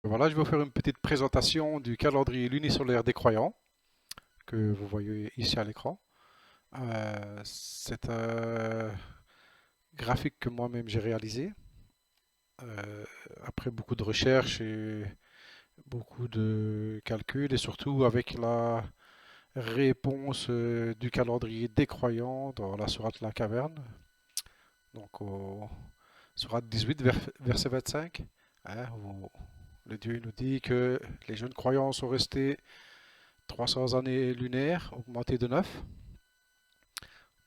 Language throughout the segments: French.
Voilà, je vais vous faire une petite présentation du calendrier lunisolaire des croyants que vous voyez ici à l'écran. C'est un graphique que moi-même j'ai réalisé euh, après beaucoup de recherches et beaucoup de calculs et surtout avec la réponse du calendrier des croyants dans la sourate La Caverne, donc au sourate 18, verset 25, hein, où le Dieu nous dit que les jeunes croyants sont restés 300 années lunaires, augmenté de 9.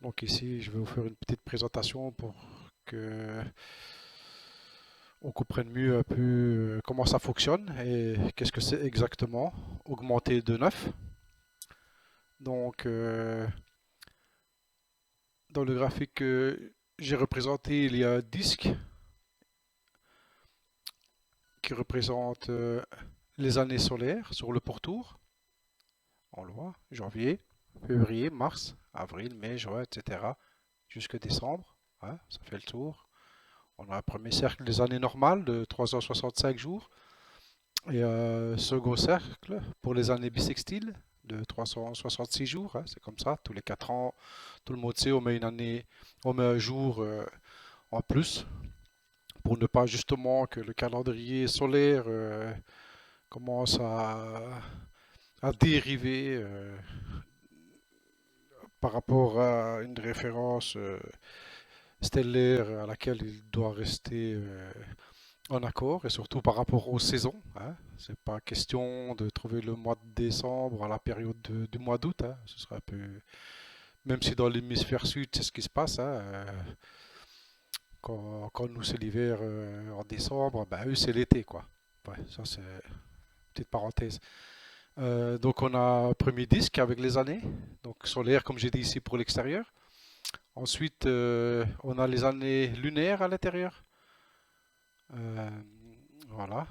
Donc ici, je vais vous faire une petite présentation pour que on comprenne mieux un peu comment ça fonctionne et qu'est-ce que c'est exactement, augmenté de 9. Donc, dans le graphique que j'ai représenté, il y a un disque qui représente les années solaires sur le pourtour. On le voit, janvier, février, mars, avril, mai, juin, etc. jusqu'à décembre. Hein, ça fait le tour. On a un premier cercle des années normales de 365 jours et un second cercle pour les années bissextiles de 366 jours. Hein, c'est comme ça, tous les 4 ans, tout le monde sait, on met une année, on met un jour en plus pour ne pas justement que le calendrier solaire commence à dériver par rapport à une référence stellaire à laquelle il doit rester en accord et surtout par rapport aux saisons. Hein. C'est pas question de trouver le mois de décembre à la période du mois d'août. Hein. Ce serait un peu, même si dans l'hémisphère sud c'est ce qui se passe. Hein. Quand nous c'est l'hiver en décembre, ben eux c'est l'été quoi. Ouais, ça c'est une petite parenthèse. Donc on a un premier disque avec les années, donc solaire comme j'ai dit ici pour l'extérieur. Ensuite on a les années lunaires à l'intérieur. Euh, voilà.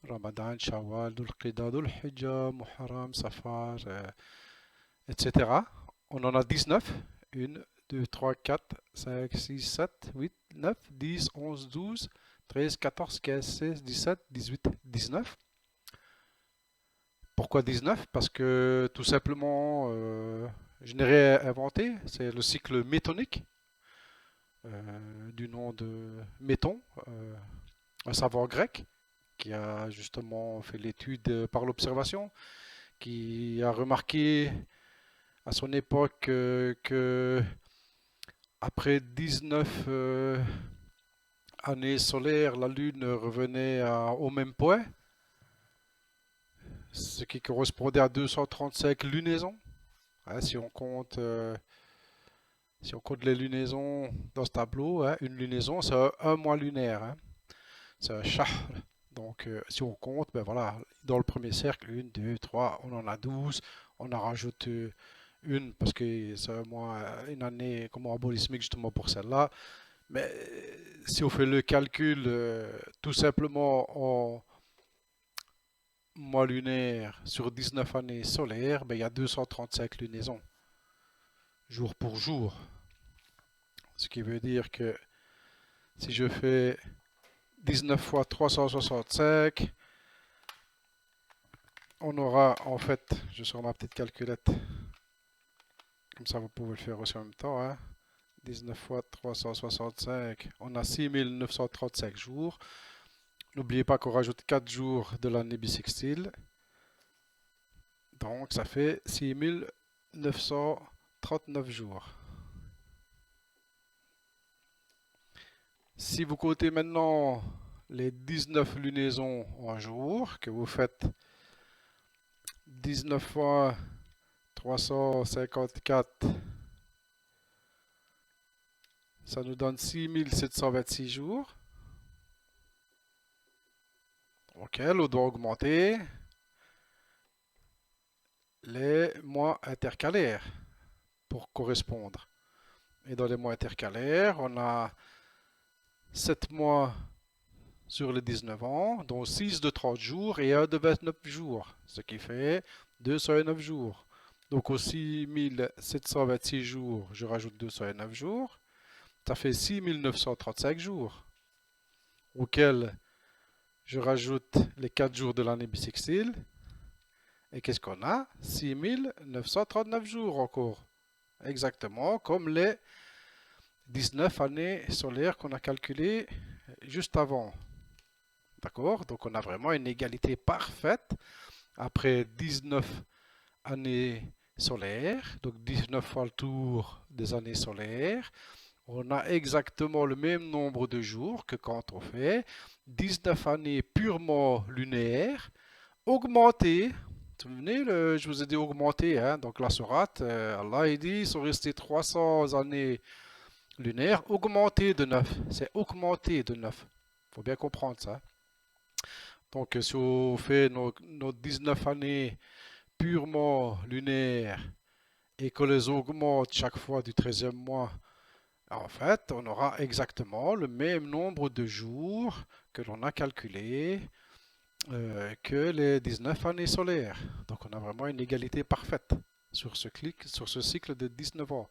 Ramadan, Shawwal, Dhul Qida, Dhul Hijjah, Muharram, Safar, etc. On en a 19. 1, 2, 3, 4, 5, 6, 7, 8, 9, 10, 11, 12, 13, 14, 15, 16, 17, 18, 19. Pourquoi 19? Parce que tout simplement, je n'ai rien inventé. C'est le cycle métonique, du nom de Méton, un savant grec qui a justement fait l'étude par l'observation, qui a remarqué à son époque que après 19 années solaires, la Lune revenait au même point, ce qui correspondait à 235 lunaisons. Hein, si on compte les lunaisons dans ce tableau, hein, une lunaison, c'est un mois lunaire. Hein, c'est un shahr. Donc, si on compte, ben voilà, dans le premier cercle, une, 2, 3, on en a 12. On en rajoute une parce que c'est un mois, une année comme aborismique justement pour celle-là. Mais si on fait le calcul tout simplement en mois lunaire sur 19 années solaires, ben, il y a 235 lunaisons, jour pour jour. Ce qui veut dire que si je fais 19 fois 365, on aura en fait, je sors ma petite calculette, comme ça vous pouvez le faire aussi en même temps, hein. 19 fois 365, on a 6935 jours. N'oubliez pas qu'on rajoute 4 jours de l'année bissextile. Donc ça fait 6939 jours. Si vous comptez maintenant les 19 lunaisons en jour, que vous faites 19 fois 354, ça nous donne 6726 jours, auquel on doit augmenter les mois intercalaires pour correspondre. Et dans les mois intercalaires, on a 7 mois sur les 19 ans, dont 6 de 30 jours et un de 29 jours, ce qui fait 209 jours. Donc aux 6726 jours, je rajoute 209 jours, ça fait 6935 jours, auxquels Je rajoute les 4 jours de l'année bissextile. Et qu'est-ce qu'on a? 6939 jours encore. Exactement comme les 19 années solaires qu'on a calculées juste avant. D'accord? Donc on a vraiment une égalité parfaite après 19 années solaires, donc 19 fois le tour des années solaires. On a exactement le même nombre de jours que quand on fait 19 années purement lunaires, augmentées. Vous vous souvenez, je vous ai dit augmenté, hein, donc la sourate, Allah il dit, ils sont restés 300 années lunaires, augmentées de 9. C'est augmenté de 9. Il faut bien comprendre ça. Donc si on fait nos 19 années purement lunaires et que les augmente chaque fois du 13e mois, en fait, on aura exactement le même nombre de jours que l'on a calculé que les 19 années solaires. Donc on a vraiment une égalité parfaite sur ce cycle de 19 ans.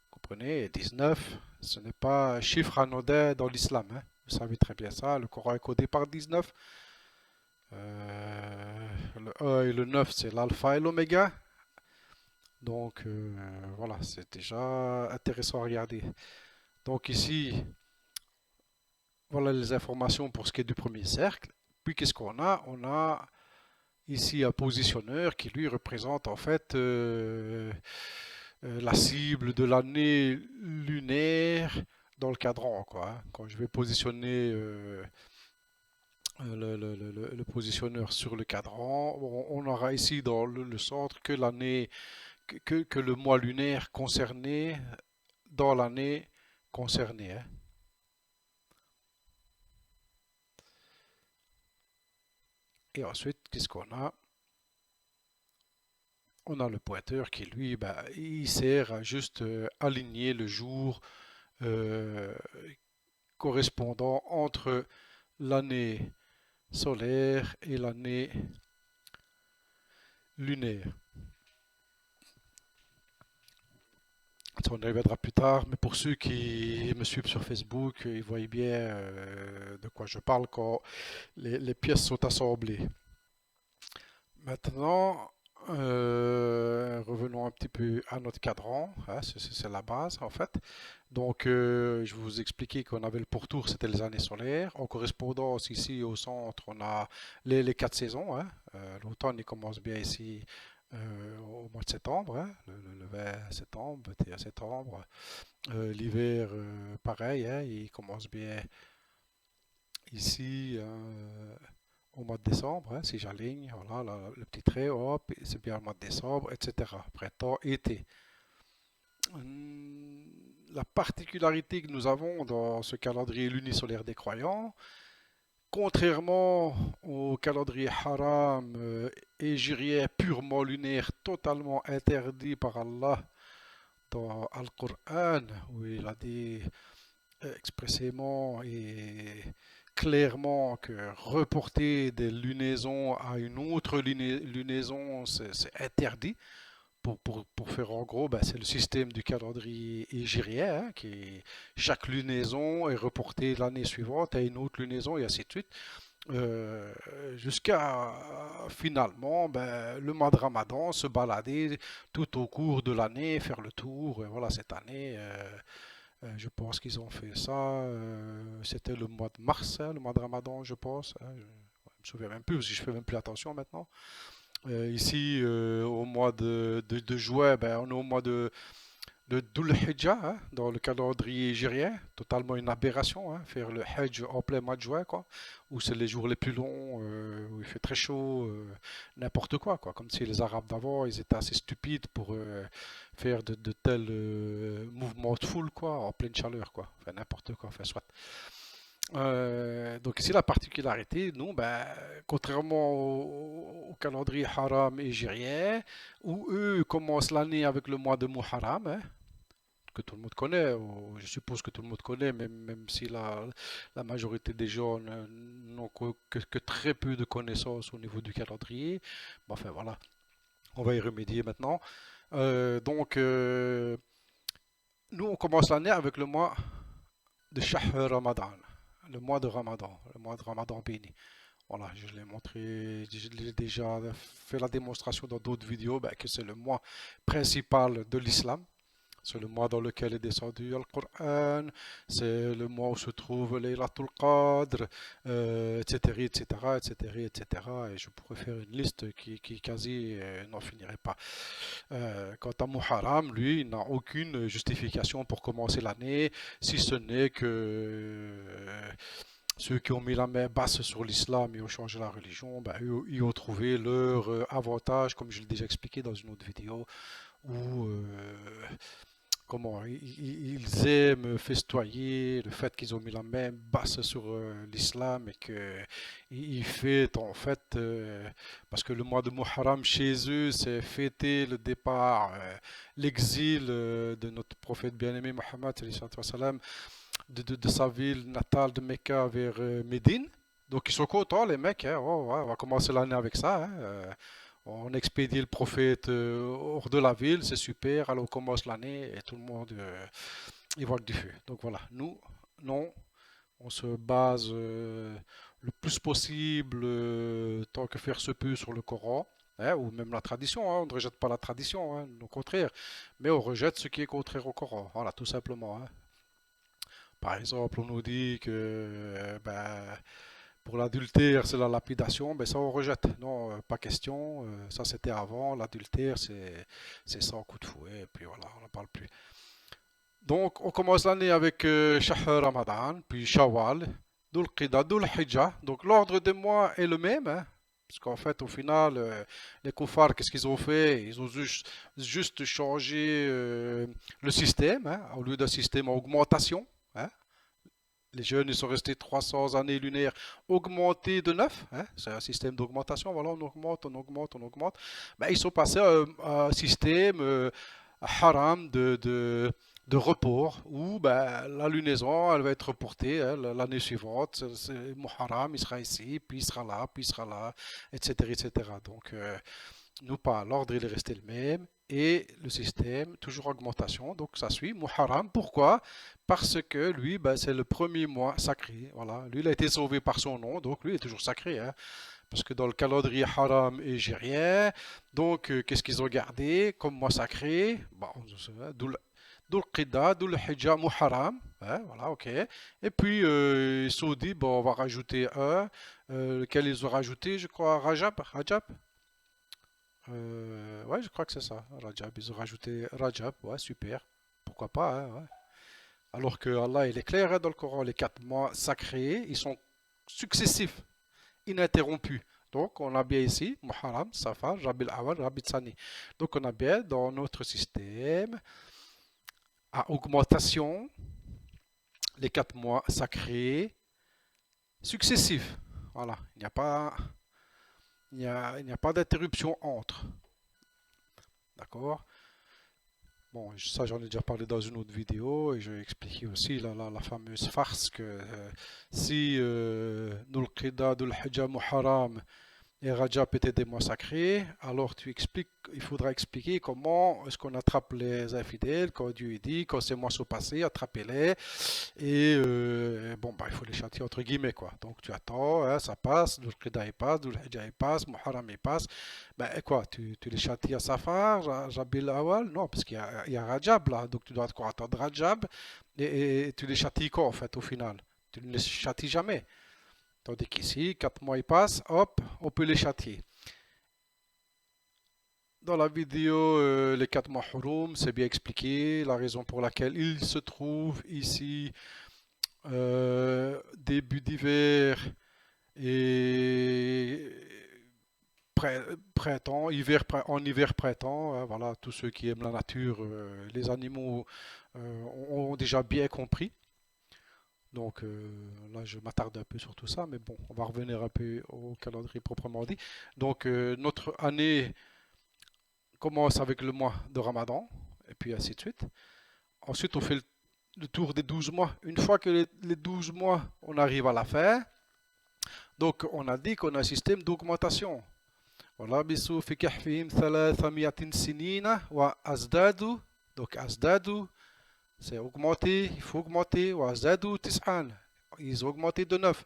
Vous comprenez? 19, ce n'est pas un chiffre anodin dans l'islam, hein. Vous savez très bien ça. Le Coran est codé par 19. Le 1 et le 9, c'est l'alpha et l'oméga. Donc voilà, c'est déjà intéressant à regarder. Donc ici, voilà les informations pour ce qui est du premier cercle. Puis qu'est-ce qu'on a? On a ici un positionneur qui lui représente en fait la cible de l'année lunaire dans le cadran, quoi, hein. Quand je vais positionner le positionneur sur le cadran, on aura ici dans le centre que l'année, que le mois lunaire concerné dans l'année concernée, hein. Et ensuite, qu'est-ce qu'on a? On a le pointeur qui, lui, ben, il sert à juste aligner le jour euh, correspondant entre l'année solaire et l'année lunaire. Ça, on y reviendra plus tard, mais pour ceux qui me suivent sur Facebook, ils voient bien de quoi je parle quand les pièces sont assemblées. Maintenant, revenons un petit peu à notre cadran, hein, c'est la base en fait. Donc, je vous expliquais qu'on avait le pourtour, c'était les années solaires. En correspondance, ici au centre, on a les 4 saisons, hein. L'automne, il commence bien ici au mois de septembre, hein, le 20 septembre, 21 septembre. L'hiver, pareil, hein, il commence bien ici au mois de décembre, hein, si j'aligne, voilà, le petit trait, hop, c'est bien le mois de décembre, etc. Printemps, été. La particularité que nous avons dans ce calendrier lunisolaire des croyants, contrairement au calendrier haram hégirien purement lunaire, totalement interdit par Allah dans Al-Qur'an, où il a dit expressément et clairement que reporter des lunaisons à une autre lunaison, c'est interdit. Pour faire en gros, ben, c'est le système du calendrier hégirien, hein, chaque lunaison est reportée l'année suivante à une autre lunaison et ainsi de suite. Euh, Jusqu'à finalement le mois de Ramadan se balader tout au cours de l'année, faire le tour. Et voilà, cette année, je pense qu'ils ont fait ça. C'était le mois de mars, hein, le mois de Ramadan, je pense, hein. Je me souviens même plus, parce que je fais même plus attention maintenant. Ici, au mois de juin, ben, on est au mois de Dhul Hijjah, hein, dans le calendrier hégirien. Totalement une aberration, hein, faire le Hajj en plein mois de juin, quoi, où c'est les jours les plus longs, où il fait très chaud, n'importe quoi. Comme si les Arabes d'avant, ils étaient assez stupides pour faire de tels mouvements de foule, quoi, en pleine chaleur, quoi. Enfin, n'importe quoi, enfin, soit. Donc ici la particularité, nous, ben, contrairement au calendrier haram hégirien, où eux commencent l'année avec le mois de Muharram, hein, que tout le monde connaît, ou je suppose que tout le monde connaît, même si la majorité des gens n'ont que très peu de connaissances au niveau du calendrier. Bon, enfin voilà, on va y remédier maintenant. Donc, nous, on commence l'année avec le mois de Shahr Ramadan, le mois de Ramadan, le mois de Ramadan béni. Voilà, je l'ai montré, je l'ai déjà fait la démonstration dans d'autres vidéos, ben, que c'est le mois principal de l'islam. C'est le mois dans lequel est descendu le Coran, c'est le mois où se trouve Laylatul Qadr, etc., etc., etc., etc. Et je pourrais faire une liste qui quasi n'en finirait pas. Quant à Muharram, lui, il n'a aucune justification pour commencer l'année, si ce n'est que ceux qui ont mis la main basse sur l'islam et ont changé la religion, ben, eux, ils ont trouvé leur avantage, comme je l'ai déjà expliqué dans une autre vidéo, où comment ils aiment festoyer le fait qu'ils ont mis la main basse sur l'islam et que ils fêtent en fait parce que le mois de Muharram chez eux c'est fêter le départ, l'exil de notre prophète bien-aimé Mohammed de sa ville natale de Mecca vers Médine. Donc ils sont contents les mecs, hein. Oh, ouais, on va commencer l'année avec ça, hein. On expédie le prophète hors de la ville, c'est super. Alors on commence l'année et tout le monde évoque du feu. Donc voilà, nous, non, on se base le plus possible, tant que faire se peut, sur le Coran, hein, ou même la tradition, hein. On ne rejette pas la tradition, hein, au contraire, mais on rejette ce qui est contraire au Coran. Voilà, tout simplement, hein. Par exemple, on nous dit que ben, pour l'adultère, c'est la lapidation, ben ça on rejette. Non, pas question. Ça c'était avant. L'adultère, c'est sans coup de fouet. Et puis voilà, on n'en parle plus. Donc on commence l'année avec Shahr Ramadan, puis Shawwal, Dhul Qida, Dhul Hijjah. Donc l'ordre des mois est le même, hein, parce qu'en fait, au final, les koufars, qu'est-ce qu'ils ont fait? Ils ont juste changé le système, hein, au lieu d'un système en augmentation, hein. Les jeunes, ils sont restés 300 années lunaires augmentés de 9, hein. C'est un système d'augmentation. Voilà, on augmente, on augmente, on augmente. Ben, ils sont passés à un système haram de report où ben, la lunaison, elle va être reportée, hein, l'année suivante. C'est Muharram, il sera ici, puis il sera là, puis il sera là, etc., etc. Donc, nous pas, l'ordre il est resté le même et le système toujours augmentation, donc ça suit Muharram. Pourquoi? Parce que lui, ben, c'est le premier mois sacré. Voilà, lui il a été sauvé par son nom, donc lui il est toujours sacré, hein. Parce que dans le calendrier haram égérien, donc qu'est-ce qu'ils ont gardé comme mois sacré? Bon, Dhul Qidda, Dhul Hijjah, Muharram, hein, voilà, ok. Et puis ils se sont dit, bon, on va rajouter un, lequel ils ont rajouté, je crois, Rajab. Ouais, je crois que c'est ça, Rajab. Ils ont rajouté Rajab, ouais, super. Pourquoi pas, hein, ouais. Alors que Allah, il est clair, hein, dans le Coran, les 4 mois sacrés, ils sont successifs, ininterrompus. Donc, on a bien ici, Muharram, Safar, Rabiul Awwal, Rabiul Thani. Donc, on a bien dans notre système, à augmentation, les 4 mois sacrés successifs. Voilà, il n'y a pas d'interruption entre. D'accord? Bon, ça j'en ai déjà parlé dans une autre vidéo et j'ai expliqué aussi la fameuse farce que si Dhul Qida, Dhul Hijjah, Muharram et Rajab étaient des mois sacrés, alors il faudra expliquer comment est-ce qu'on attrape les infidèles, quand Dieu dit, quand ces mois sont passés, attrapez-les, et bon, bah, il faut les châtier entre guillemets, quoi. Donc tu attends, hein, ça passe, Dhul Qida il passe, Dhul Hijjah il passe, Muharram il passe, ben quoi, tu les châties à Safar, Rabiul Awal? Non, parce il y a Rajab là, donc tu dois quoi, attendre Rajab, et tu les châties quoi en fait au final? Tu ne les châties jamais. Tandis qu'ici, 4 mois ils passent, hop, on peut les châtier. Dans la vidéo, les 4 mois Hurum, c'est bien expliqué la raison pour laquelle ils se trouvent ici, début d'hiver et printemps, en hiver, printemps, hein, voilà, tous ceux qui aiment la nature, les animaux ont déjà bien compris. Donc là, je m'attarde un peu sur tout ça, mais bon, on va revenir un peu au calendrier proprement dit. Donc notre année commence avec le mois de Ramadan, et puis ainsi de suite. Ensuite, on fait le tour des 12 mois. Une fois que les 12 mois, on arrive à la fin, donc on a dit qu'on a un système d'augmentation. ولبثوا في كهفهم 300 سنين وازدادوا. Donc, azdadu, c'est augmenter, il faut augmenter. وازدادوا تسعا, ils ont augmenté de 9.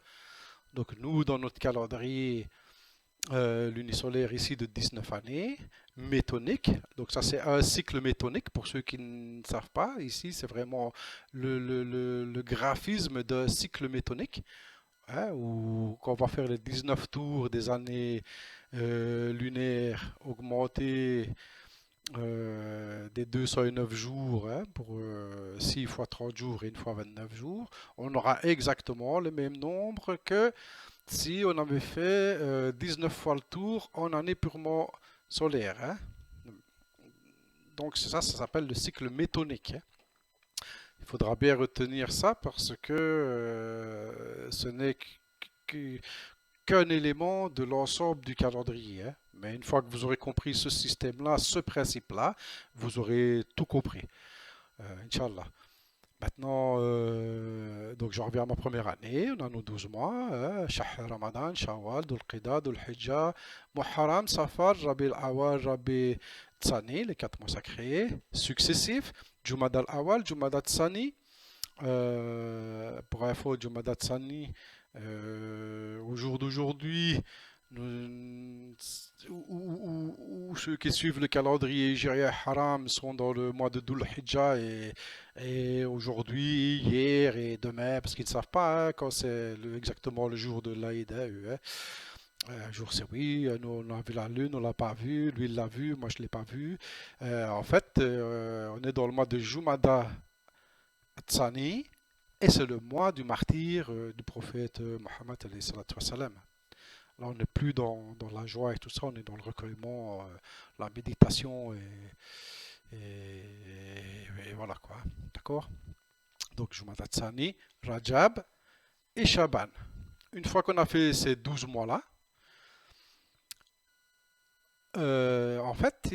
Donc nous, dans notre calendrier lunisolaire ici de 19 années, métonique. Donc ça c'est un cycle métonique pour ceux qui ne savent pas. Ici c'est vraiment le graphisme d'un cycle métonique, hein, où quand on va faire les 19 tours des années lunaires augmentées des 209 jours, hein, pour 6 fois 30 jours et 1 fois 29 jours, on aura exactement le même nombre que si on avait fait 19 fois le tour en année purement solaire, hein. Donc ça s'appelle le cycle métonique, hein. Il faudra bien retenir ça parce que ce n'est qu'un élément de l'ensemble du calendrier, hein. Mais une fois que vous aurez compris ce système-là, ce principe-là, vous aurez tout compris, Inch'Allah. Maintenant, donc je reviens à ma première année, on a nos 12 mois, hein, Shahr Ramadan, Shawwal, Dhul Qida, Dhul Hijjah, Muharram, Safar, Rabi al-Awwal, Rabi Tsani, les 4 mois sacrés, successifs, Jumad al-Awwal, Jumad al-Tsani, pour info, Jumad al-Tsani, au jour d'aujourd'hui, où ceux qui suivent le calendrier hijrien haram sont dans le mois de Dhul Hijjah et aujourd'hui, hier et demain, parce qu'ils ne savent pas, hein, quand c'est exactement le jour de l'Aïd, hein, eux, hein. Un jour c'est oui, nous on a vu la lune, on l'a pas vu, lui il l'a vu, moi je l'ai pas vu. En fait, on est dans le mois de Jumada Tsani et c'est le mois du martyr du prophète Mohammed alayhi salatu wassalam. Là, on n'est plus dans la joie et tout ça, on est dans le recueillement, la méditation et voilà quoi. D'accord? Donc, Jumada Tsani, Rajab et Shaban. Une fois qu'on a fait ces 12 mois-là, en fait,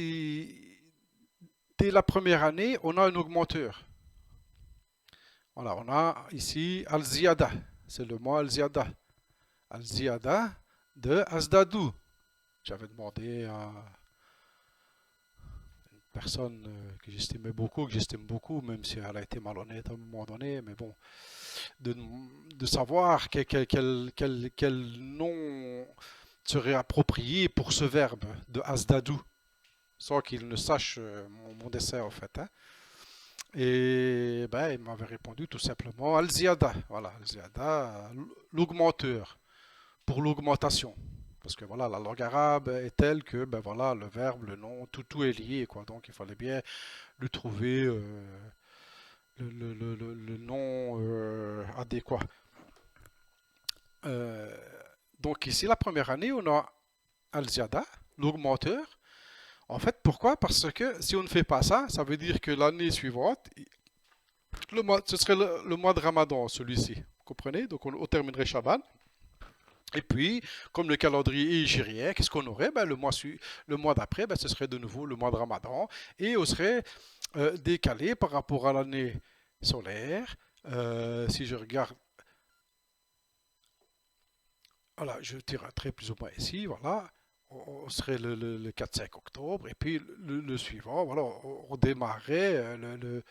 dès la première année, on a un augmenteur. Voilà, on a ici Al-Ziyada, c'est le mois Al-Ziyada. Al-Ziyada de Azdadou. J'avais demandé à une personne que j'estimais beaucoup, que j'estime beaucoup, même si elle a été malhonnête à un moment donné, mais bon, de savoir quel nom serait approprié pour ce verbe de Azdadou, sans qu'il ne sache mon dessin en fait, hein. Et ben, il m'avait répondu tout simplement Al-Ziyada. Voilà, Al-Ziyada, l'augmenteur, pour l'augmentation. Parce que voilà, la langue arabe est telle que ben voilà, le verbe, le nom, tout est lié, quoi. Donc il fallait bien lui trouver le nom adéquat. Euh, donc ici, la première année, on a Al-Ziyada, l'augmenteur. En fait, pourquoi? Parce que si on ne fait pas ça, ça veut dire que l'année suivante, ce serait le mois de Ramadan, celui-ci. Vous comprenez? Donc on terminerait Shaban. Et puis, comme le calendrier est hijrien, qu'est-ce qu'on aurait? Ben, le mois d'après, ben, ce serait de nouveau le mois de Ramadan. Et on serait décalé par rapport à l'année solaire. Si je regarde, voilà, je tire un trait plus ou moins ici, voilà. On serait le 4-5 octobre. Et puis le suivant, voilà, on démarrait le,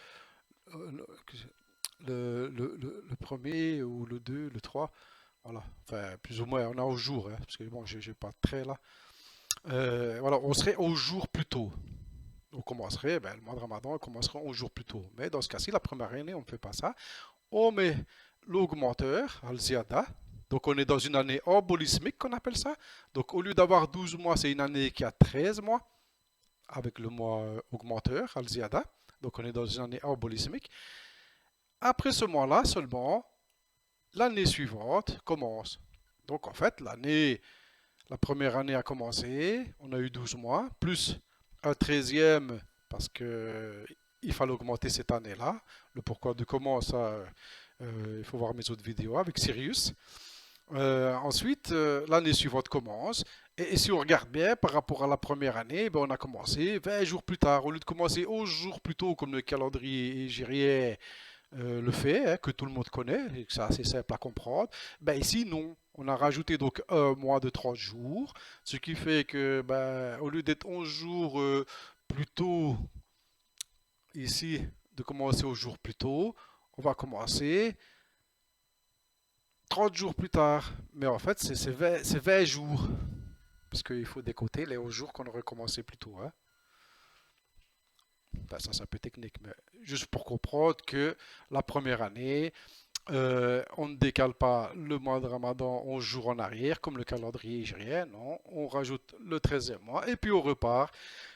le premier ou le 2, le 3. Voilà, enfin, plus ou moins, on a au jour, hein, parce que bon, j'ai pas de trait là. Voilà, on serait au jour plus tôt. On commencerait, ben, le mois de Ramadan, on commencerait au jour plus tôt. Mais dans ce cas-ci, la première année, on ne fait pas ça. On met l'augmenteur, Al-Ziyada. Donc, on est dans une année embolismique, qu'on appelle ça. Donc, au lieu d'avoir 12 mois, c'est une année qui a 13 mois, avec le mois augmenteur, Al-Ziyada. Donc, on est dans une année embolismique. Après ce mois-là seulement, l'année suivante commence. Donc en fait, la première année a commencé, on a eu 12 mois, plus un 13e parce que il fallait augmenter cette année-là. Le pourquoi du comment, ça, il faut voir mes autres vidéos avec Sirius. Ensuite, l'année suivante commence. Et si on regarde bien, par rapport à la première année, ben, on a commencé 20 jours plus tard. Au lieu de commencer 11 jours plus tôt, comme le calendrier hégirien le fait, hein, que tout le monde connaît, et que c'est assez simple à comprendre, ben ici, non. On a rajouté donc un mois de 30 jours, ce qui fait que, ben, au lieu d'être 11 jours plus tôt, ici, de commencer au jour plus tôt, on va commencer 30 jours plus tard. Mais en fait, c'est 20 jours. Parce qu'il faut décoter les 11 jours qu'on aurait commencé plus tôt, hein. Ben, ça, c'est un peu technique, mais juste pour comprendre que la première année, on ne décale pas le mois de Ramadan 11 jours en arrière, comme le calendrier hégirien, non. On rajoute le 13e mois, et puis on repart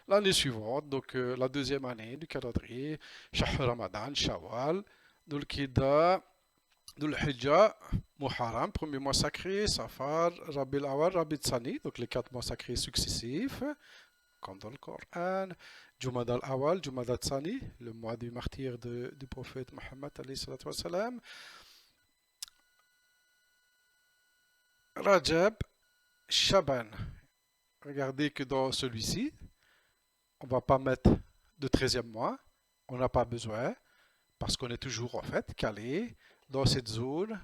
l'année suivante, donc la deuxième année du calendrier, Shahr Ramadan, Shawwal, Dhul Qida, Dhul Hijjah, Muharram, premier mois sacré, Safar, Rabi'l Awwal, Rabi'l Thani, donc les 4 mois sacrés successifs, comme dans le Coran. Jumad al-Awal, Jumad al-Thani, le mois du martyr du prophète Mohammed alayhi salatu wa salam. Rajab, Shaban. Regardez que dans celui-ci, on ne va pas mettre de 13e mois. On n'a pas besoin, parce qu'on est toujours en fait calé dans cette zone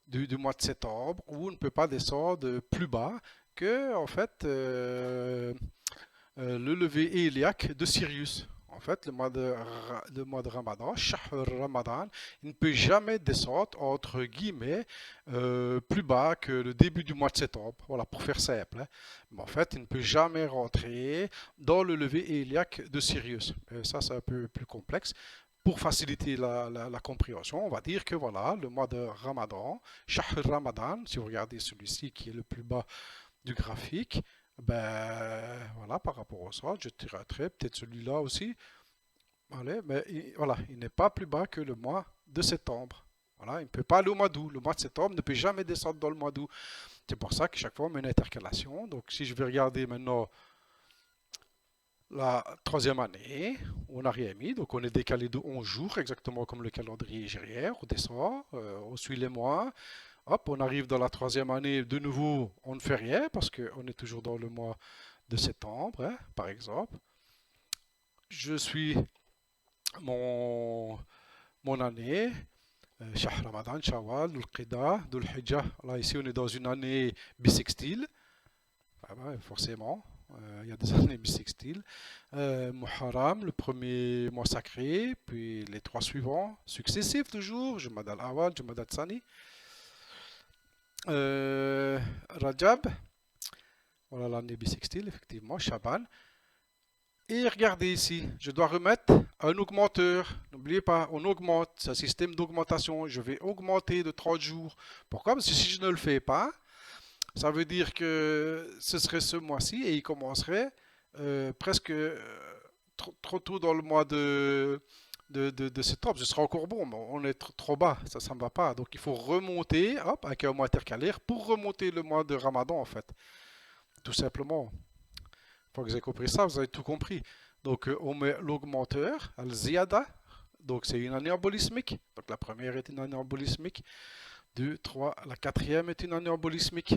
du mois de septembre où on ne peut pas descendre plus bas que en fait le lever éliaque de Sirius. En fait, le mois de Ramadan, Shahr Ramadan, il ne peut jamais descendre, entre guillemets, plus bas que le début du mois de septembre. Voilà, pour faire simple, hein. Mais en fait, il ne peut jamais rentrer dans le lever éliaque de Sirius. Ça, c'est un peu plus complexe. Pour faciliter la compréhension, on va dire que voilà, le mois de Ramadan, Shahr Ramadan, si vous regardez celui-ci qui est le plus bas du graphique, ben voilà, par rapport au sol, je tire un trait, peut-être celui-là aussi. Allez, mais voilà, il n'est pas plus bas que le mois de septembre. Voilà, il ne peut pas aller au mois d'août. Le mois de septembre ne peut jamais descendre dans le mois d'août. C'est pour ça que chaque fois on met une intercalation. Donc si je vais regarder maintenant la troisième année, on n'a rien mis, donc on est décalé de 11 jours, exactement comme le calendrier hégirien. On descend, on suit les mois. Hop, on arrive dans la troisième année, de nouveau, on ne fait rien parce qu'on est toujours dans le mois de septembre, hein, par exemple. Je suis mon, mon année, Shahr Ramadan, Shawwal, Dhul Qida, Dhul Hijjah. Là, ici, on est dans une année bissextile. Ah ben, forcément, il y a des années bissextiles. Muharram, le premier mois sacré, puis les 3 suivants, successifs toujours, Jumad al-Awal, Jumad al-Thani. Rajab, voilà l'année bissextile, effectivement, Shaban. Et regardez ici, je dois remettre un augmenteur. N'oubliez pas, on augmente, c'est un système d'augmentation. Je vais augmenter de 30 jours. Pourquoi? Parce que si je ne le fais pas, ça veut dire que ce serait ce mois-ci et il commencerait presque trop tôt dans le mois de septembre. Ce sera encore bon, mais on est trop bas, ça ne me va pas. Donc il faut remonter, hop, avec un mois intercalaire pour remonter le mois de Ramadan en fait. Tout simplement. Une fois que vous avez compris ça, vous avez tout compris. Donc on met l'augmenteur, al-ziyada. Donc c'est une année embolismique. Donc la première est une année embolismique. 2, 3, la quatrième est une année embolismique.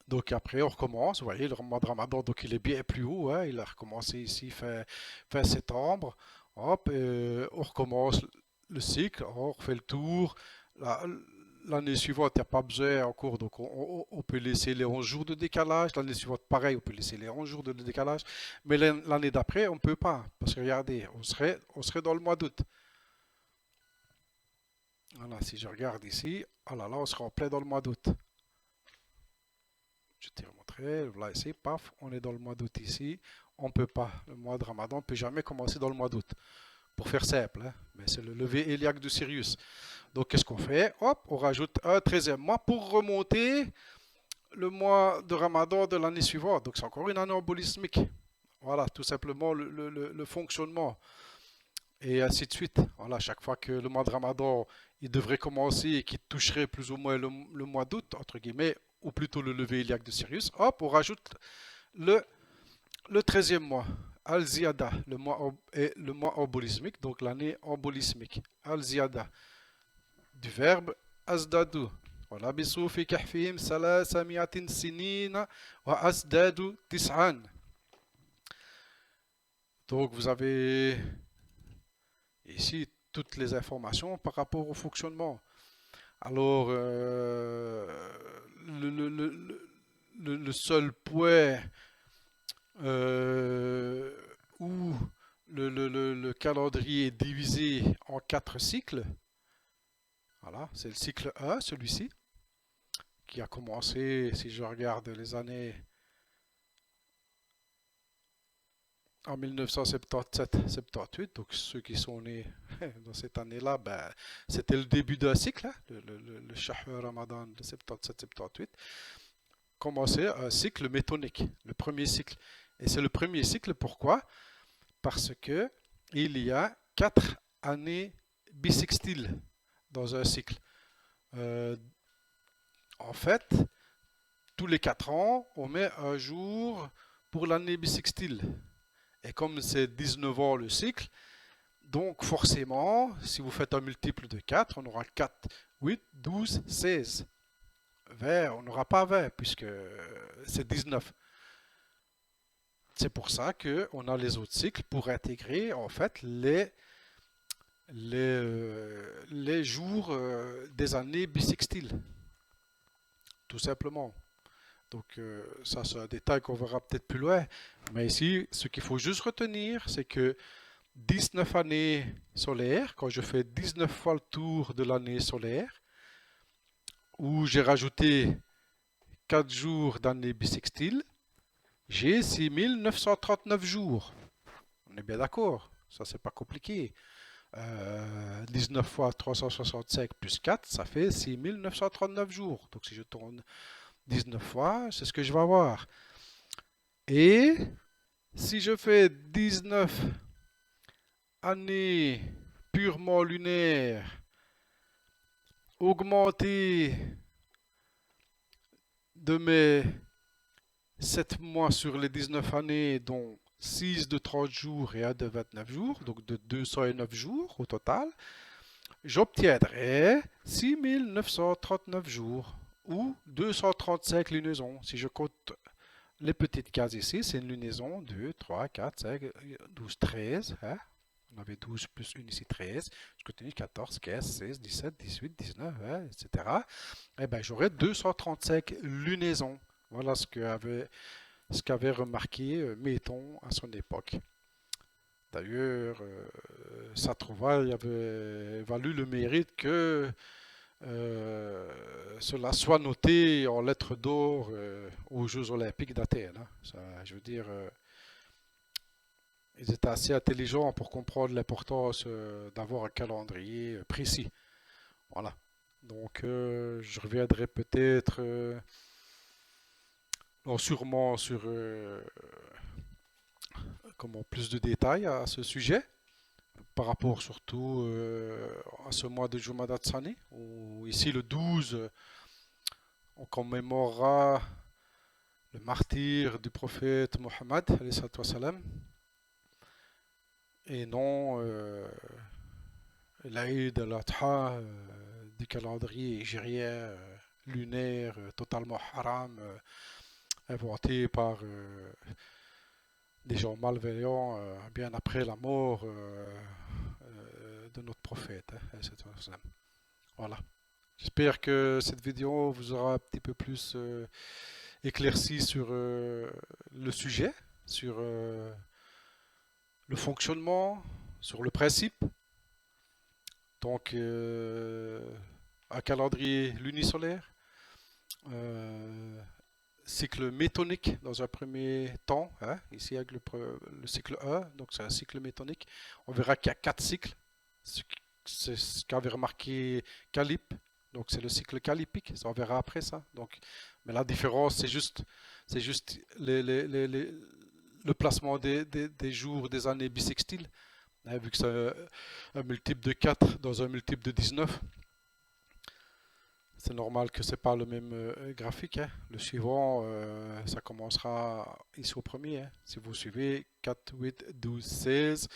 Donc après, on recommence. Vous voyez, le mois de Ramadan, donc il est bien plus haut, hein. Il a recommencé ici fin septembre. Hop, on recommence le cycle, on refait le tour. La- L'année suivante, il n'y a pas besoin encore, donc on peut laisser les 11 jours de décalage. L'année suivante, pareil, on peut laisser les 11 jours de décalage. Mais l'année d'après, on ne peut pas. Parce que regardez, on serait dans le mois d'août. Voilà, si je regarde ici, oh là là, on sera en plein dans le mois d'août. Je t'ai remontré, voilà ici, paf, on est dans le mois d'août ici. On ne peut pas, le mois de Ramadan ne peut jamais commencer dans le mois d'août. Pour faire simple, hein, mais c'est le lever héliaque de Sirius. Donc qu'est-ce qu'on fait? Hop, on rajoute un 13e mois pour remonter le mois de Ramadan de l'année suivante. Donc c'est encore une année embolismique. Voilà, tout simplement le fonctionnement. Et ainsi de suite. Voilà, chaque fois que le mois de Ramadan, il devrait commencer et qu'il toucherait plus ou moins le mois d'août, entre guillemets, ou plutôt le lever iliaque de Sirius, hop, on rajoute le, le 13e mois. Al-Ziyada, est le mois embolismique, donc l'année embolismique. Al-Ziyada, du verbe Azdadu. ولبثوا في كهفهم 300 سنين وازدادوا تسعا. Donc vous avez ici toutes les informations par rapport au fonctionnement. Alors, le seul point où le calendrier est divisé en 4 cycles, voilà, c'est le cycle 1, celui-ci. qui a commencé, si je regarde les années en 1977-78, donc ceux qui sont nés dans cette année-là, ben, c'était le début d'un cycle, hein, le Shahr Ramadan de 77-78, commençait un cycle métonique, le premier cycle. Et c'est le premier cycle, pourquoi? Parce que il y a 4 années bissextiles dans un cycle. Euh, En fait, tous les 4 ans, on met un jour pour l'année bissextile. Et comme c'est 19 ans le cycle, donc forcément, si vous faites un multiple de 4, on aura 4, 8, 12, 16. 20, on n'aura pas 20 puisque c'est 19. C'est pour ça qu'on a les autres cycles pour intégrer en fait les jours des années bissextiles, tout simplement. Donc ça c'est un détail qu'on verra peut-être plus loin. Mais ici, ce qu'il faut juste retenir, c'est que 19 années solaires, quand je fais 19 fois le tour de l'année solaire, où j'ai rajouté 4 jours d'année bissextile, j'ai 6939 jours. On est bien d'accord, ça c'est pas compliqué. 19 fois 365 plus 4, ça fait 6939 jours. Donc si je tourne 19 fois, c'est ce que je vais avoir. Et si je fais 19 années purement lunaires, augmentées de mes 7 mois sur les 19 années, dont 6 de 30 jours et 1 de 29 jours, donc de 209 jours au total, j'obtiendrai 6939 jours ou 235 lunaisons. Si je compte les petites cases ici, c'est une lunaison 2, 3, 4, 5, 12, 13. Hein? On avait 12 plus 1 ici, 13. Je continue 14, 15, 16, 17, 18, 19, hein, etc. Eh bien, j'aurai 235 lunaisons. Voilà ce qu'avait remarqué Méton à son époque. D'ailleurs, sa trouvaille avait valu le mérite que cela soit noté en lettres d'or aux Jeux Olympiques d'Athènes. Hein. Ça, je veux dire, ils étaient assez intelligents pour comprendre l'importance d'avoir un calendrier précis. Voilà. Donc, je reviendrai peut-être, sûrement sur comment, plus de détails à ce sujet, par rapport surtout à ce mois de Jumada Tsani, où ici le 12, on commémorera le martyr du prophète Mohammed, et non l'Aïd al-Adha du calendrier égérien lunaire totalement haram, inventé par des gens malveillants bien après la mort de notre prophète. Hein, voilà. J'espère que cette vidéo vous aura un petit peu plus éclairci sur le sujet, sur le fonctionnement, sur le principe. Donc, un calendrier lunisolaire, euh, cycle métonique dans un premier temps, hein, ici avec le cycle 1, donc c'est un cycle métonique. On verra qu'il y a 4 cycles, c'est ce qu'avait remarqué Calip, donc c'est le cycle calipique, ça on verra après ça. Donc, mais la différence c'est juste le placement des jours des années bissextiles, hein, vu que c'est un multiple de 4 dans un multiple de 19. C'est normal que c'est pas le même graphique. Hein. Le suivant, ça commencera ici au premier. Hein. Si vous suivez 4, 8, 12, 16,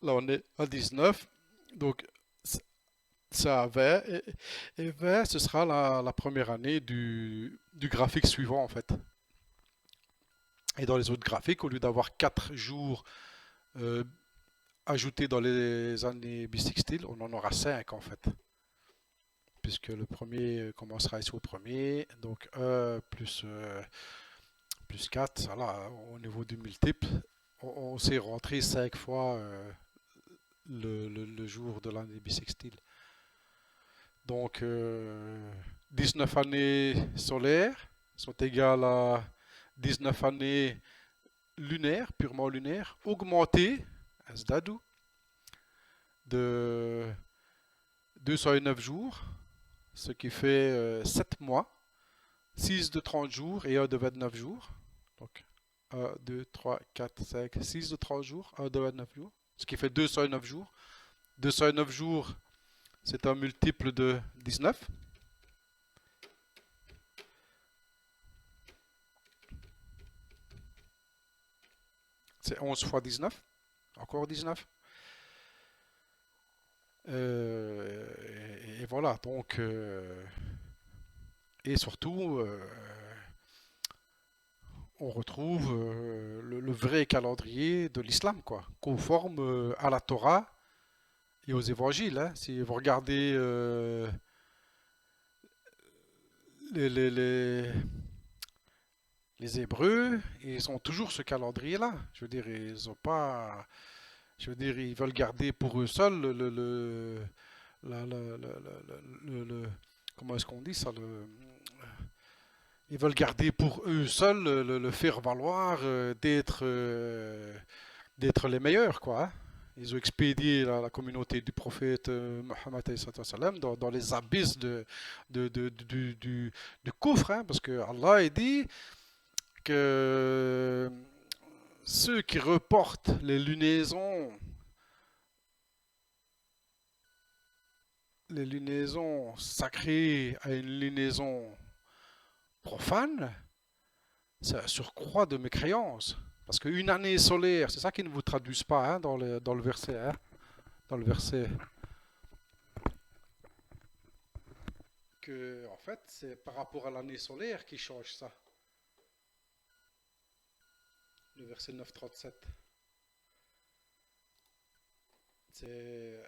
là on est à 19. Donc c'est à 20. Et 20, ce sera la première année du graphique suivant en fait. Et dans les autres graphiques, au lieu d'avoir 4 jours euh, ajoutés dans les années bissextiles, on en aura 5 en fait. Puisque le premier commencera ici au premier, donc 1 plus 4, voilà, au niveau du multiple, on s'est rentré 5 fois le jour de l'année bissextile. Donc 19 années solaires sont égales à 19 années lunaires, purement lunaires, augmentées, azdadou, de 209 jours, ce qui fait 7 mois, 6 de 30 jours et 1 de 29 jours. Donc 1, 2, 3, 4, 5, 6 de 30 jours, 1 de 29 jours, ce qui fait 209 jours. 209 jours, c'est un multiple de 19. C'est 11 fois 19. Encore 19. Et voilà, donc, et surtout, on retrouve le vrai calendrier de l'islam, quoi, conforme à la Torah et aux évangiles, hein. Si vous regardez les, les, les, les Hébreux, ils ont toujours ce calendrier-là. Je veux dire, ils ont pas. Je veux dire, ils veulent garder pour eux seuls la- la- la- comment est-ce qu'on dit ça, ils veulent garder pour eux seuls le faire valoir d'être les meilleurs, quoi, hein. Ils ont expédié la communauté du prophète Mohammed sallam, dans les abysses du coufre, hein, parce que Allah a dit que ceux qui reportent les lunaisons sacrées à une lunaison profane, c'est un surcroît de mécréance. Parce qu'une année solaire, c'est ça qu'ils ne vous traduisent pas, hein, dans le verset. Hein, dans le verset. Que, en fait, c'est par rapport à l'année solaire qui change ça. Le verset 9,37. C'est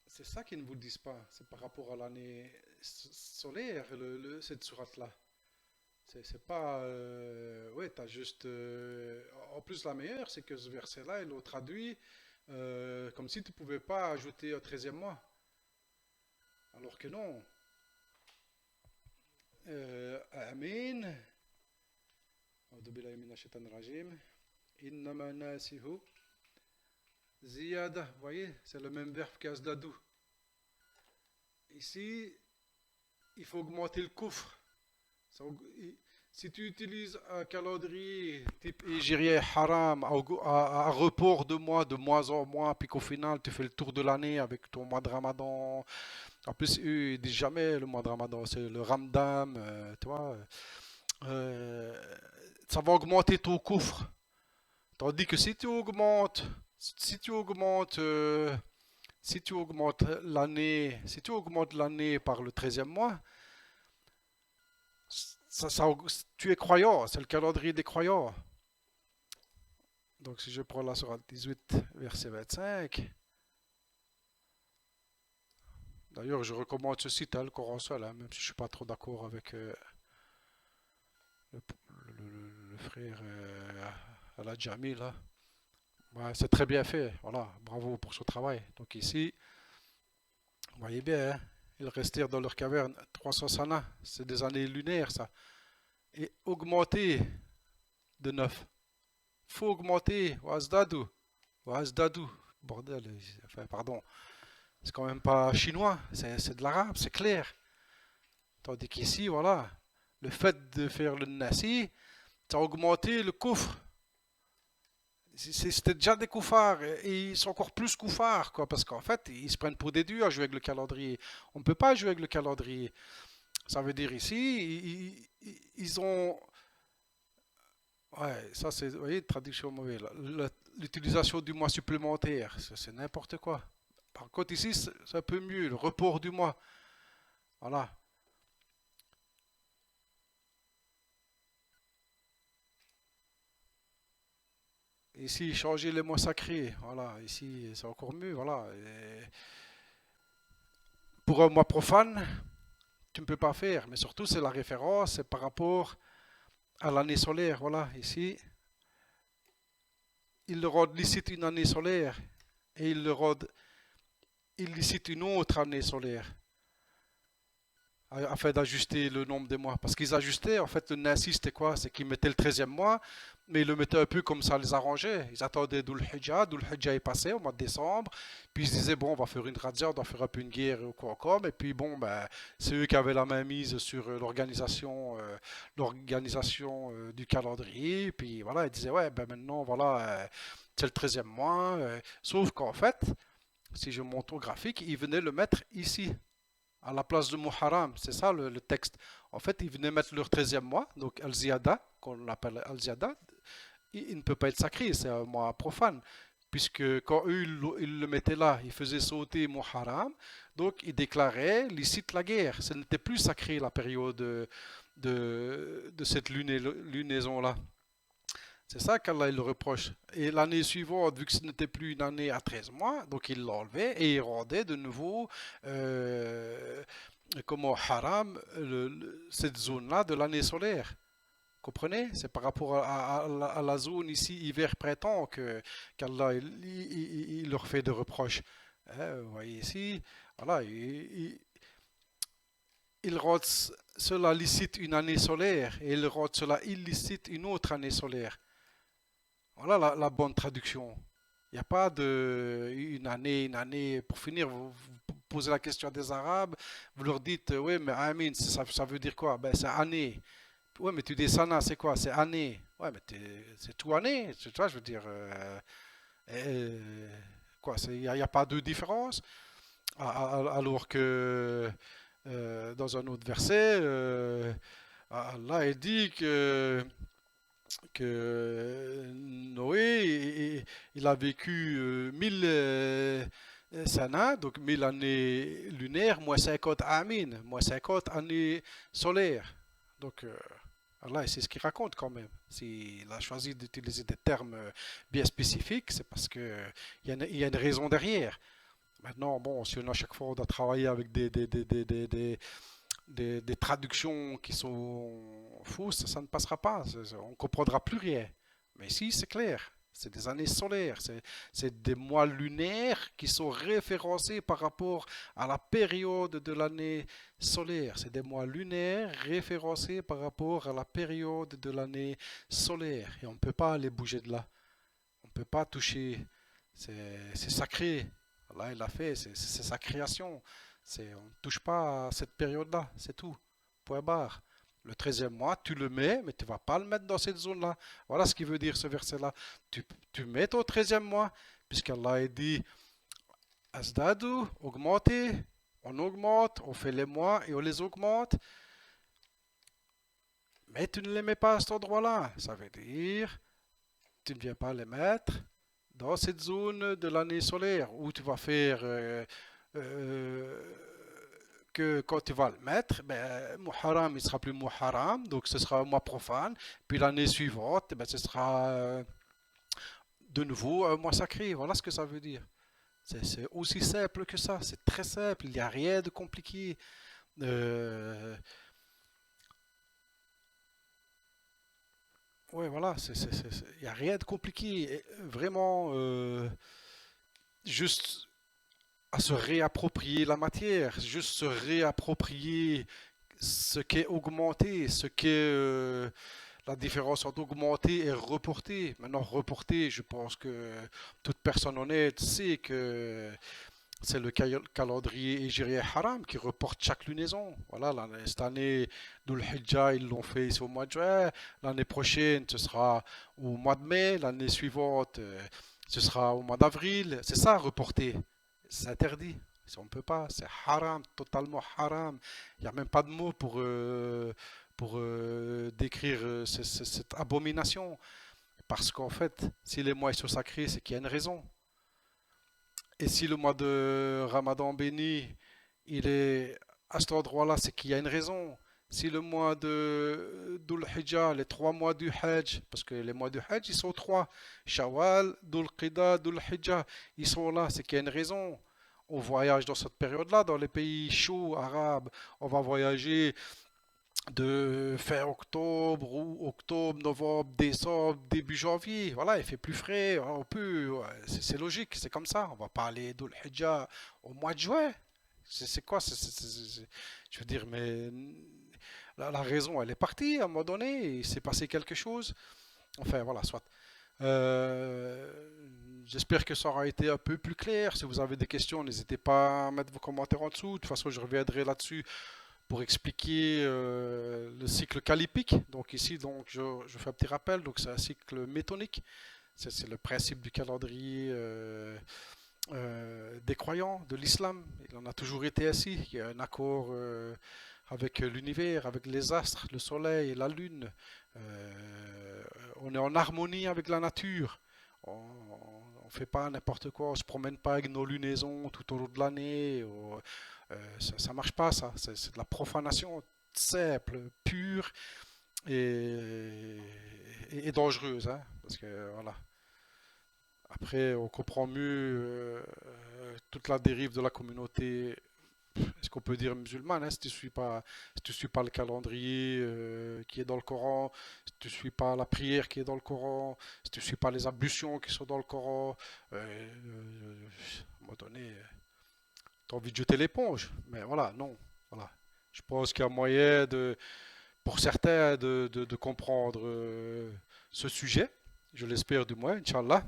c'est ça qu'ils ne vous disent pas. C'est par rapport à l'année solaire, cette sourate-là. C'est pas. Ouais, t'as juste. En plus, la meilleure, c'est que ce verset-là, il le traduit comme si tu pouvais pas ajouter un treizième mois. Alors que non. Amin. أعوذ بالله من الشيطان الرجيم. إنما ناسه زيادة. Vous voyez, c'est le même verbe qu'azdadou. Ici, il faut augmenter le coufre. Si tu utilises un calendrier type égérien haram à report de mois en mois, puis qu'au final tu fais le tour de l'année avec ton mois de Ramadan. En plus, eux, ils disent jamais le mois de Ramadan, c'est le Ramadan, tu vois. Euh, Ça va augmenter ton coffre. Tandis que si tu augmentes, si tu augmentes l'année par le treizième mois, tu es croyant, c'est le calendrier des croyants. Donc si je prends la sourate 18, verset 25, d'ailleurs je recommande ce site, hein, le Coran seul, hein, même si je ne suis pas trop d'accord avec le, le frère Al-Jami, là. Ouais, c'est très bien fait, voilà, bravo pour ce travail. Donc ici, vous voyez bien, hein, ils restèrent dans leur caverne 300 sana, c'est des années lunaires ça, et augmenter de 9. Faut augmenter, Wazdadu, bordel, enfin pardon, c'est quand même pas chinois, c'est de l'arabe, c'est clair. Tandis qu'ici, voilà, le fait de faire le nasi, ça a augmenté le coffre. C'était déjà des couffards et ils sont encore plus couffards, quoi, parce qu'en fait, ils se prennent pour des dieux à jouer avec le calendrier. On ne peut pas jouer avec le calendrier. Ça veut dire ici, ils ont. Ouais, ça c'est, vous voyez, traduction mauvaise. L'utilisation du mois supplémentaire, c'est n'importe quoi. Par contre, ici, c'est un peu mieux, le report du mois. Voilà. Ici, changer les mois sacrés. Voilà, ici, c'est encore mieux. Voilà. Et pour un mois profane, tu ne peux pas faire. Mais surtout, c'est la référence, c'est par rapport à l'année solaire. Voilà, ici, ils le rendent licite une année solaire et ils le rendent illicite une autre année solaire afin d'ajuster le nombre des mois. Parce qu'ils ajustaient, en fait, le Nassi, c'était quoi? C'est qu'ils mettaient le 13e mois, mais ils le mettaient un peu comme ça les arrangeait. Ils attendaient Dhul Hijjah est passé au mois de décembre, puis ils se disaient, bon, on va faire une razzia, on doit faire un peu une guerre ou quoi encore, et puis bon, ben, c'est eux qui avaient la main mise sur l'organisation du calendrier, puis voilà, ils disaient, ouais, ben maintenant, voilà, c'est le 13e mois, sauf qu'en fait, si je monte au graphique, ils venaient le mettre ici à la place de Muharram. C'est ça le texte. En fait, ils venaient mettre leur 13e mois, donc Al-Ziyada, qu'on appelle Al-Ziyada, il ne peut pas être sacré, c'est un mois profane. Puisque quand eux, ils le mettaient là, ils faisaient sauter Muharram, donc ils déclaraient licite la guerre. Ce n'était plus sacré la période de cette lunaison-là. C'est ça qu'Allah il le reproche. Et l'année suivante, vu que ce n'était plus une année à 13 mois, donc il l'enlevait et il rendait de nouveau euh, comme haram cette zone-là de l'année solaire. Comprenez? C'est par rapport à la zone ici, hiver-printemps, qu'Allah il leur fait des reproches. Hein, vous voyez ici, voilà, il rend cela licite une année solaire et il rend cela illicite une autre année solaire. Voilà la bonne traduction. Il n'y a pas de une année. Pour finir, vous posez la question à des Arabes, vous leur dites, oui, mais Amin, ça veut dire quoi? Ben, c'est année. Oui, mais tu dis Sana, c'est quoi? C'est année. Ouais, mais c'est tout année. Tu vois, je veux dire, euh, quoi, il n'y a pas de différence. Alors que dans un autre verset, Allah il dit que Noé, il a vécu 1000 sana, donc 1000 années lunaires, moins 50 amin, moins 50 années solaires. Donc, Allah, c'est ce qu'il raconte quand même. S'il a choisi d'utiliser des termes bien spécifiques, c'est parce qu'il y a une raison derrière. Maintenant, bon, si on a chaque fois on doit travailler avec des traductions qui sont fausses, ça ne passera pas. On ne comprendra plus rien. Mais ici, c'est clair. C'est des années solaires, c'est des mois lunaires qui sont référencés par rapport à la période de l'année solaire. C'est des mois lunaires référencés par rapport à la période de l'année solaire. Et on ne peut pas les bouger de là. On ne peut pas toucher. C'est sacré. Là, il l'a fait, c'est sa création. On ne touche pas à cette période-là, c'est tout. Point barre. Le 13e mois, tu le mets, mais tu ne vas pas le mettre dans cette zone-là. Voilà ce qu'il veut dire ce verset-là. Tu mets au 13e mois, puisqu'Allah a dit Asdadu, augmenter, on augmente, on fait les mois et on les augmente, mais tu ne les mets pas à cet endroit-là. Ça veut dire tu ne viens pas les mettre dans cette zone de l'année solaire où tu vas faire euh, que quand tu vas le mettre, ben, Muharram, il sera plus Muharram, donc ce sera un mois profane. Puis l'année suivante, ben, ce sera de nouveau un mois sacré. Voilà ce que ça veut dire. C'est aussi simple que ça. C'est très simple. Il n'y a rien de compliqué. Euh, ouais, voilà. Il n'y a rien de compliqué. Et vraiment, juste à se réapproprier la matière, juste se réapproprier ce qui est augmenté, ce qui est la différence entre augmenté et reporté. Maintenant, reporté, je pense que toute personne honnête sait que c'est le calendrier hégirien haram qui reporte chaque lunaison. Voilà, cette année, Dhul Hijjah, ils l'ont fait ici au mois de juin. L'année prochaine, ce sera au mois de mai. L'année suivante, ce sera au mois d'avril. C'est ça, reporter. C'est interdit. On ne peut pas. C'est haram, totalement haram. Il n'y a même pas de mots pour décrire cette abomination. Parce qu'en fait, si les mois sont sacrés, c'est qu'il y a une raison. Et si le mois de Ramadan béni, il est à cet endroit-là, c'est qu'il y a une raison. Si le mois de Dhul Hijjah, les 3 mois du Hajj, parce que les mois du Hajj, ils sont trois, Shawwal, Dhul Qida, Dhul Hijjah, ils sont là, c'est qu'il y a une raison. On voyage dans cette période-là, dans les pays chauds arabes, on va voyager de fin octobre ou octobre, novembre, décembre, début janvier. Voilà, il fait plus frais, on peut, ouais, c'est logique, c'est comme ça. On va pas aller d'Ul Hijja au mois de juin. C'est quoi? Je veux dire, mais la raison, elle est partie à un moment donné, il s'est passé quelque chose. Enfin, voilà, soit. Euh, J'espère que ça aura été un peu plus clair. Si vous avez des questions, n'hésitez pas à mettre vos commentaires en dessous. De toute façon, je reviendrai là-dessus pour expliquer le cycle calipique. Donc ici, donc, je fais un petit rappel. Donc c'est un cycle métonique. C'est le principe du calendrier des croyants, de l'islam. Il en a toujours été ainsi. Il y a un accord avec l'univers, avec les astres, le soleil, la lune. On est en harmonie avec la nature. On ne fait pas n'importe quoi, on ne se promène pas avec nos lunaisons tout au long de l'année. Ça marche pas, ça. C'est de la profanation simple, pure et dangereuse, hein, parce que voilà. Après, on comprend mieux toute la dérive de la communauté. Est-ce qu'on peut dire musulmane, hein, si tu suis pas le calendrier qui est dans le Coran, si tu suis pas la prière qui est dans le Coran, si tu suis pas les ablutions qui sont dans le Coran, à un moment donné, tu as envie de jeter l'éponge. Mais voilà, non. Voilà. Je pense qu'il y a moyen pour certains de comprendre ce sujet. Je l'espère du moins, Inch'Allah.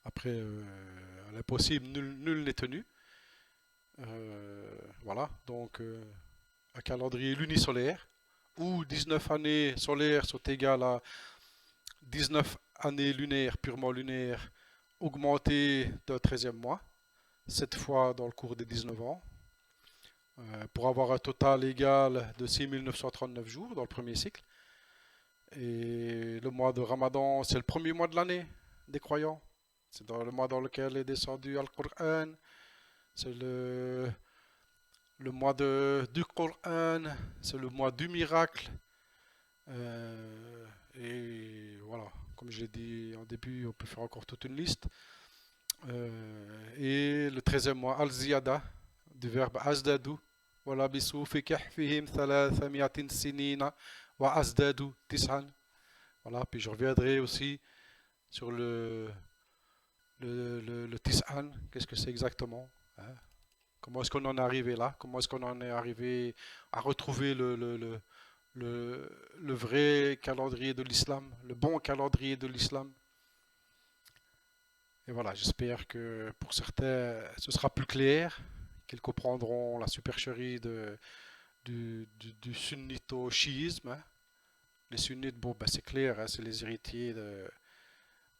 Après, à l'impossible, nul n'est tenu. Voilà, donc un calendrier lunisolaire où 19 années solaires sont égales à 19 années lunaires, purement lunaires, augmentées d'un 13e mois, 7 fois dans le cours des 19 ans, pour avoir un total égal de 6939 jours dans le premier cycle. Et le mois de Ramadan, c'est le premier mois de l'année des croyants. C'est dans le mois dans lequel est descendu Al-Qur'an. C'est le mois du Coran, c'est le mois du miracle. Et voilà, comme je l'ai dit en début, on peut faire encore toute une liste. Et le 13e mois, Al-Ziyada, du verbe Azdadu. ولبثوا في كهفهم 300 سنين وازدادوا تسعا. Voilà, puis je reviendrai aussi sur le Tis'an. Qu'est-ce que c'est exactement, hein? Comment est-ce qu'on en est arrivé là? Comment est-ce qu'on en est arrivé à retrouver le vrai calendrier de l'islam, le bon calendrier de l'islam? Et voilà, j'espère que pour certains, ce sera plus clair, qu'ils comprendront la supercherie du sunnito-chiisme, hein. Les sunnites, bon, ben, c'est clair, hein, c'est les héritiers de,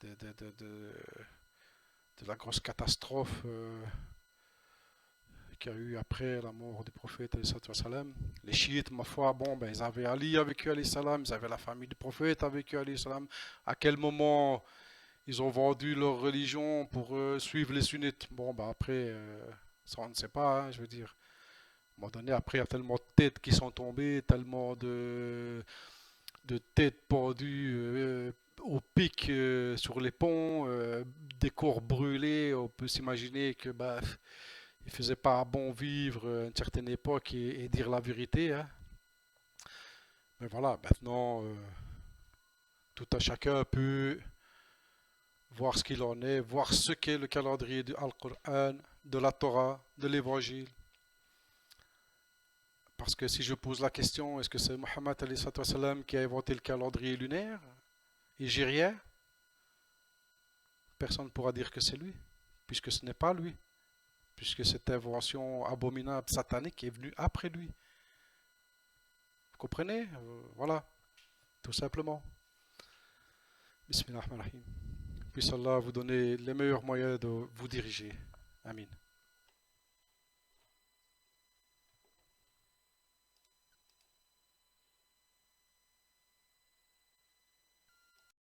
de- de- de- de la grosse catastrophe qu'il y a eu après la mort du prophète, salam. Les chiites, ma foi, bon, ben, ils avaient Ali avec eux, salam, ils avaient la famille du prophète avec eux, salam. À quel moment ils ont vendu leur religion pour suivre les sunnites? Bon, ben, après, ça on ne sait pas, hein, je veux dire. À un moment donné, après, il y a tellement de têtes qui sont tombées, tellement de têtes pendues au pic sur les ponts, des corps brûlés. On peut s'imaginer que bah, il faisait pas bon vivre à une certaine époque et dire la vérité, hein. Mais voilà, maintenant, tout à chacun peut voir ce qu'il en est, voir ce qu'est le calendrier du Al-Qur'an, de la Torah, de l'Évangile. Parce que si je pose la question, est-ce que c'est Mohammed alayhi salatu wassalam qui a inventé le calendrier lunaire hégirien? Personne ne pourra dire que c'est lui, puisque ce n'est pas lui, puisque cette invention abominable, satanique, est venue après lui. Vous comprenez? Voilà, tout simplement. Bismillahirrahmanirrahim. Puisse Allah vous donner les meilleurs moyens de vous diriger. Amin.